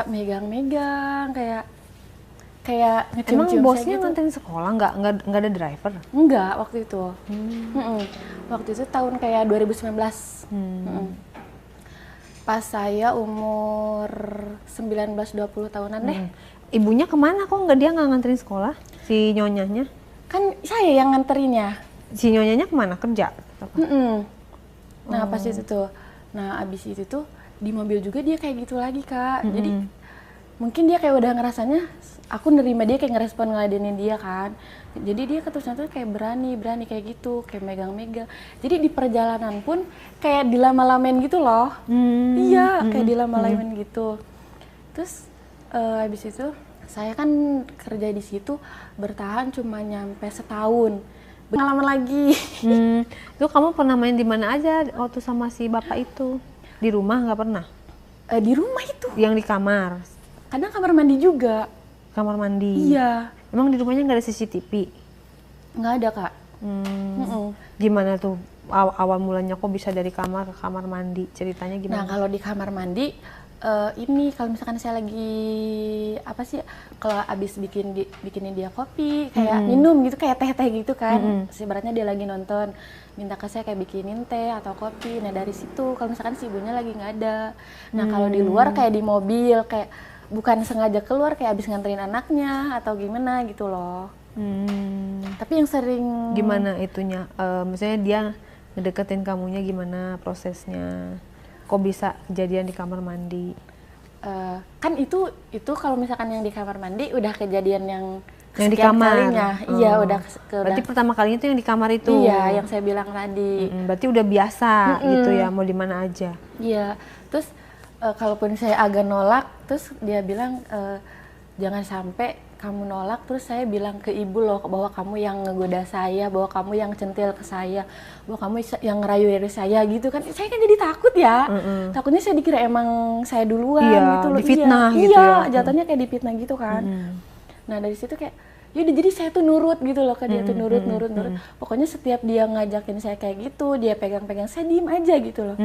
megang-megang kayak Emang ngecium-cium bosnya saya gitu. nganterin sekolah, nggak ada driver? Enggak, waktu itu. Waktu itu tahun kayak 2019. Pas saya umur 19-20 tahunan deh. Ibunya kemana kok dia nggak nganterin sekolah? Si nyonyanya? Kan saya yang nganterinnya. Si nyonyanya kemana? Kerja? Nah pas itu tuh, nah abis itu tuh di mobil juga dia kayak gitu lagi Kak. Jadi mungkin dia kayak udah ngerasanya, aku nerima dia kayak ngerespon ngeladenin dia kan. Jadi dia keterusan tuh kayak berani kayak gitu, kayak megang-megang. Jadi di perjalanan pun kayak dilama-lamain gitu loh. Iya, kayak dilama-lamain gitu. Terus habis itu saya kan kerja di situ bertahan cuma nyampe setahun. Pengalaman lagi. Itu kamu pernah main di mana aja waktu sama si bapak itu? Di rumah nggak pernah? Di rumah itu. Yang di kamar? Kadang kamar mandi juga. Kamar mandi? Iya. Emang di rumahnya nggak ada CCTV? Nggak ada Kak. Gimana tuh awal mulanya kok bisa dari kamar ke kamar mandi? Ceritanya gimana? Nah kalau di kamar mandi, ini kalau misalkan saya lagi apa sih, kalau abis bikinin dia kopi kayak minum gitu, kayak teh gitu kan, sebenarnya dia lagi nonton minta ke saya kayak bikinin teh atau kopi. Nah dari situ kalau misalkan si ibunya lagi nggak ada, nah kalau di luar kayak di mobil kayak bukan sengaja keluar kayak abis nganterin anaknya atau gimana gitu loh. Tapi yang sering gimana itunya, misalnya dia ngedeketin kamunya gimana prosesnya? Kok bisa kejadian di kamar mandi? Kan itu kalau misalkan yang di kamar mandi udah kejadian yang di kamar kalinya. Iya udah berarti pertama kalinya itu yang di kamar itu? Iya yang saya bilang tadi. Berarti udah biasa gitu ya, mau di mana aja? Iya terus kalaupun saya agak nolak terus dia bilang jangan sampai kamu nolak terus saya bilang ke ibu loh bahwa kamu yang ngegoda saya, bahwa kamu yang centil ke saya, bahwa kamu yang ngerayu dari saya gitu kan. Saya kan jadi takut ya. Takutnya saya dikira emang saya duluan gitu loh. Difitnah gitu ya. ya. Jatuhnya kayak difitnah gitu kan. Nah dari situ kayak yaudah jadi saya tuh nurut gitu loh ke dia tuh nurut. Pokoknya setiap dia ngajakin saya kayak gitu, dia pegang-pegang saya diem aja gitu loh.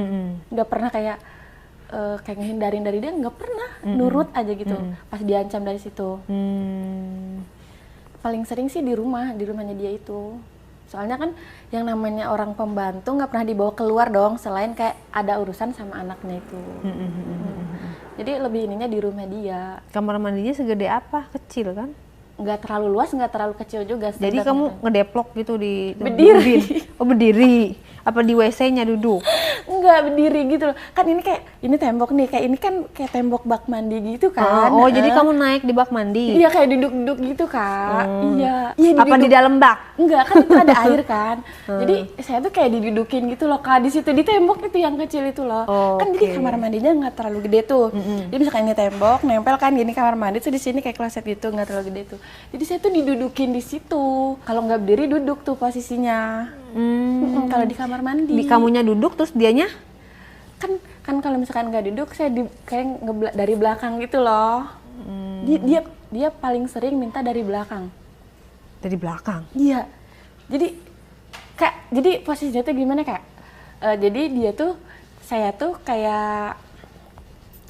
Nggak pernah kayak ngehindarin dari dia, nggak pernah, nurut aja gitu pas diancam dari situ. Paling sering sih di rumahnya dia itu. Soalnya kan yang namanya orang pembantu nggak pernah dibawa keluar dong, selain kayak ada urusan sama anaknya itu. Jadi lebih ininya di rumah dia. Kamar mandinya segede apa? Kecil kan? Nggak terlalu luas, nggak terlalu kecil juga. Jadi kamu ngedeplok gitu di berdiri. Oh berdiri? Apa di WC-nya duduk? Enggak, berdiri gitu loh. Kan ini tembok nih, kayak ini kan kayak tembok bak mandi gitu kan. Oh, jadi kamu naik di bak mandi? Iya, kayak duduk-duduk gitu Kak. Iya. Apa di dalam bak? Enggak, kan itu ada air kan. Jadi saya tuh kayak didudukin gitu loh Kak, di situ di tembok itu yang kecil itu loh. Kan jadi kamar mandinya nggak terlalu gede tuh. Jadi misalkan ini tembok, nempel kan gini kamar mandi tuh di sini kayak kloset gitu, nggak terlalu gede tuh. Jadi saya tuh didudukin di situ. Kalau nggak berdiri duduk tuh posisinya. Kalau di kamar mandi. Di kamunya duduk terus dianya? Kan kalau misalkan nggak duduk saya kayak dari belakang gitu loh. Dia paling sering minta dari belakang. Dari belakang? Iya. Jadi posisinya tuh gimana Kak? Jadi dia tuh saya tuh kayak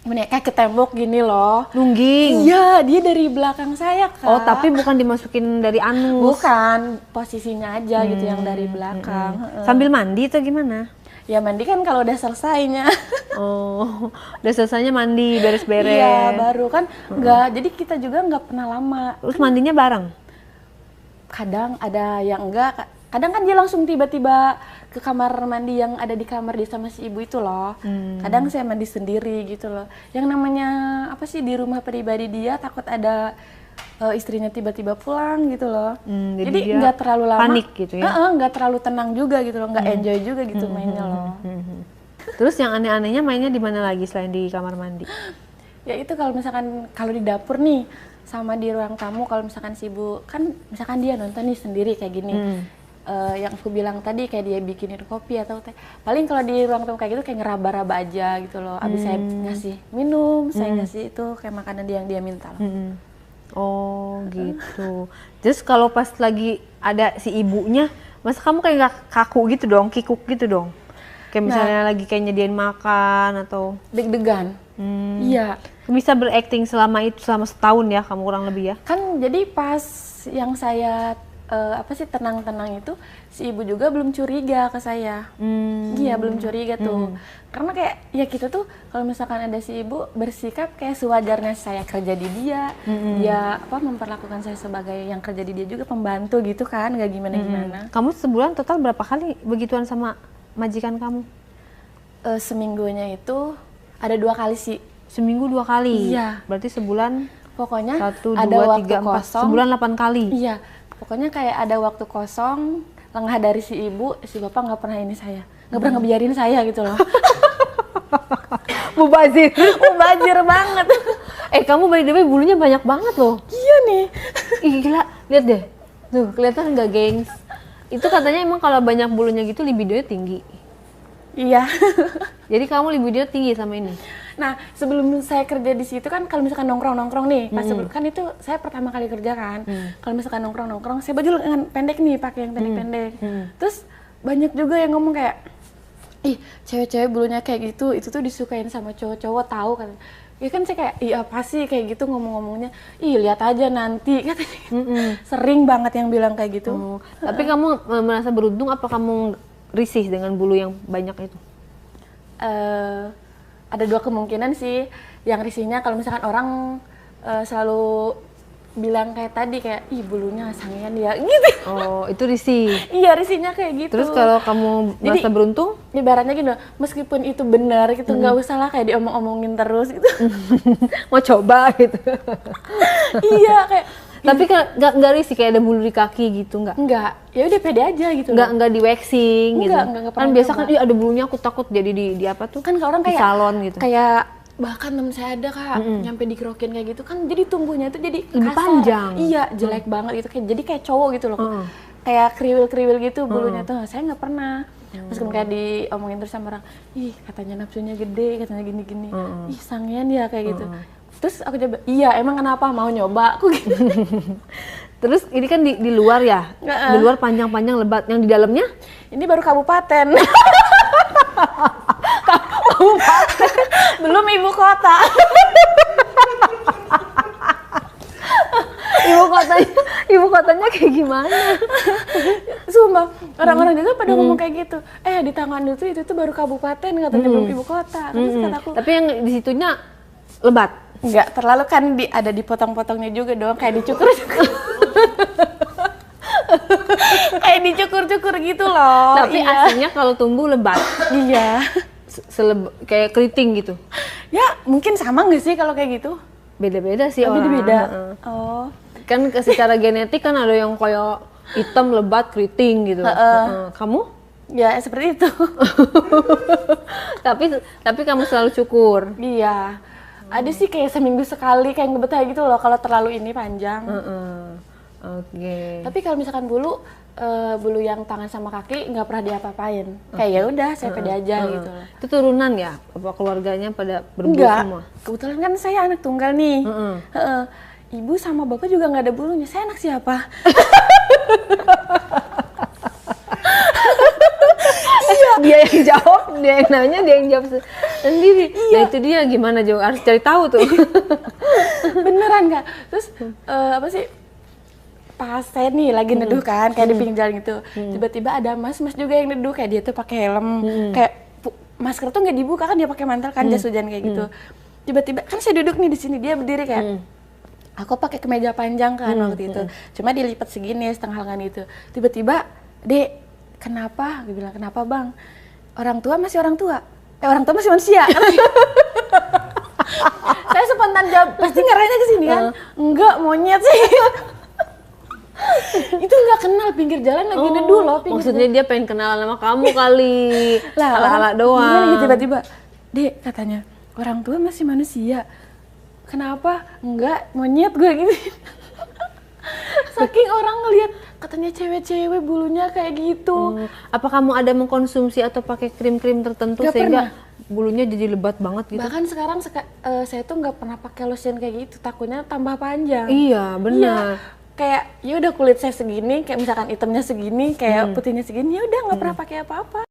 gimana ya, kayak ke tembok gini loh. Nungging? Iya, dia dari belakang saya Kak. Oh tapi bukan dimasukin dari anus? Bukan, posisinya aja gitu yang dari belakang. Sambil mandi atau gimana? Ya mandi kan kalau udah selesainya. Oh, udah selesainya mandi, beres-beres. Iya, baru kan nggak, jadi kita juga nggak pernah lama. Terus mandinya bareng? Kadang ada yang enggak, kadang kan dia langsung tiba-tiba ke kamar mandi yang ada di kamar dia sama si ibu itu loh. Kadang saya mandi sendiri gitu loh. Yang namanya apa sih, di rumah pribadi dia takut ada istrinya tiba-tiba pulang gitu loh. Jadi nggak terlalu lama. Panik gitu ya? Nggak terlalu tenang juga gitu loh, nggak enjoy juga gitu mainnya loh. Terus yang aneh-anehnya mainnya di mana lagi selain di kamar mandi? Ya itu kalau misalkan kalau di dapur nih sama di ruang tamu, kalau misalkan si ibu kan misalkan dia nonton nih sendiri kayak gini. Yang aku bilang tadi kayak dia bikinin kopi atau teh. Paling kalau di ruang tamu kayak gitu kayak ngeraba-raba aja gitu loh. Abis saya ngasih minum, saya ngasih itu kayak makanan dia yang dia minta loh. Oh gitu. Terus kalau pas lagi ada si ibunya, masa kamu kayak gak kaku gitu dong, kikuk gitu dong? Kayak misalnya lagi kayak nyediain makan atau? Deg-degan. Iya. Bisa berakting selama itu, selama setahun ya kamu kurang lebih ya? Kan jadi pas yang saya tenang-tenang itu, si ibu juga belum curiga ke saya. Iya, belum curiga tuh. Karena kayak ya kita tuh kalau misalkan ada si ibu bersikap kayak sewajarnya saya kerja di dia, dia memperlakukan saya sebagai yang kerja di dia juga pembantu gitu kan, nggak gimana-gimana. Kamu sebulan total berapa kali begituan sama majikan kamu? Seminggunya itu ada 2 kali sih. Seminggu 2 kali? Iya. Berarti sebulan? Pokoknya 1, ada 2, waktu 3, 4, kosong. sebulan 8 kali? Iya. Pokoknya kayak ada waktu kosong, lengah dari si ibu, si bapak nggak pernah ini saya. Nggak pernah ngebiarin saya gitu loh. Mubazir. Mubazir banget. Kamu by the way bulunya banyak banget loh. Iya nih. Ih gila, lihat deh. Tuh, kelihatan nggak, gengs? Itu katanya emang kalau banyak bulunya gitu libidonya tinggi. Iya. Jadi kamu libido tinggi sama ini? Nah, sebelum saya kerja di situ kan, kalau misalkan nongkrong nih, pas sebelum kan itu saya pertama kali kerja kan. Kalau misalkan nongkrong, saya baju lengan pendek nih, pakai yang pendek-pendek. Terus banyak juga yang ngomong kayak, ih cewek-cewek bulunya kayak gitu, itu tuh disukain sama cowok-cowok, tahu kan? Ya kan saya kayak, iya apa sih kayak gitu ngomong-ngomongnya, ih lihat aja nanti, katanya. Sering banget yang bilang kayak gitu. Tapi kamu merasa beruntung apa kamu risih dengan bulu yang banyak itu? Ada 2 kemungkinan sih. Yang risihnya kalau misalkan orang selalu bilang kayak tadi, kayak ih bulunya sangean ya gitu. Oh, itu risih. Iya, risihnya kayak gitu. Terus kalau kamu merasa beruntung? Ibaratnya gitu, meskipun itu benar gitu, nggak usah lah kayak diomong-omongin terus gitu. Mau coba gitu. Iya, kayak tapi nggak risih kayak ada bulu di kaki gitu, nggak? Nggak, ya udah pede aja gitu. Nggak di waxing gitu. Nggak Kan biasa kan ada bulunya, aku takut jadi di apa tuh? Kan kalau orang di kayak salon gitu. Kayak bahkan temen saya ada Kak, nyampe dikerokin kayak gitu kan, jadi tumbuhnya itu jadi lebih kasar. panjang. Iya, jelek banget gitu, kayak jadi kayak cowok gitu loh. Kayak kriwil-kriwil gitu bulunya tuh. Saya nggak pernah. Meskipun kayak diomongin terus sama orang, ih katanya nafsunya gede, katanya gini-gini. Ih sangean ya kayak gitu. Terus aku coba, iya emang kenapa, mau nyoba aku gitu. Terus ini kan di luar ya, di luar panjang-panjang lebat, yang di dalamnya? Ini baru kabupaten. Kabupaten, belum ibu kota. Ibu kotanya kayak gimana? Sumpah, orang-orang juga pada ngomong kayak gitu. Di tangan itu tuh baru kabupaten, katanya belum ibu kota. Terus kata aku, tapi yang di situnya lebat? Enggak, terlalu kan ada dipotong-potongnya juga dong, kayak dicukur. Kayak dicukur-cukur gitu loh. Tapi aslinya kalau tumbuh lebat. Iya. Kayak keriting gitu. Ya, mungkin sama nggak sih kalau kayak gitu? Beda-beda sih orang. Beda-beda. Oh. Kan secara genetik kan ada yang kayak hitam, lebat, keriting gitu. Kamu? Ya, seperti itu. tapi kamu selalu cukur. Iya. Ada sih kayak seminggu sekali kayak ngebetah gitu loh kalau terlalu ini panjang. Oke. Tapi kalau misalkan bulu yang tangan sama kaki nggak pernah diapa-apain. Kayak ya udah saya pede aja gitu loh. Itu turunan ya? Apa keluarganya pada berbulu semua? Kebetulan kan saya anak tunggal nih. Ibu sama bapak juga nggak ada bulunya. Saya anak siapa? Dia yang jawab, dia yang nanya, dia yang jawab sendiri. Nah itu dia, gimana jawab, harus cari tahu tuh. Beneran Kak. Terus pas saya nih lagi neduh kan, kayak di pinggir jalan gitu. Tiba-tiba ada mas-mas juga yang neduh, kayak dia tuh pakai helm, kayak masker tuh nggak dibuka kan, dia pakai mantel kan, jas hujan kayak gitu. Tiba-tiba kan saya duduk nih di sini, dia berdiri kayak, aku pakai kemeja panjang kan waktu itu, cuma dilipat segini setengah lengan itu. Tiba-tiba, Dek, kenapa? Dia bilang, kenapa bang? Orang tua masih orang tua. Orang tua masih manusia. Saya spontan jawab, pasti ngarahnya ke sini kan? Enggak, monyet sih. Itu nggak kenal, pinggir jalan lagi neduh loh. Maksudnya dia pengen kenalan sama kamu kali. Ala-ala doang. Iya, tiba-tiba, Dek, katanya, orang tua masih manusia. Kenapa? Enggak, monyet gue gitu. Saking orang ngelihat katanya cewek-cewek bulunya kayak gitu. Apa kamu ada mengkonsumsi atau pakai krim-krim tertentu gak sehingga pernah. Bulunya jadi lebat banget gitu? Bahkan sekarang saya tuh nggak pernah pakai lotion kayak gitu, takutnya tambah panjang. Iya, benar. Kayak ya udah kulit saya segini, kayak misalkan hitamnya segini, kayak putihnya segini, ya udah nggak pernah pakai apa-apa.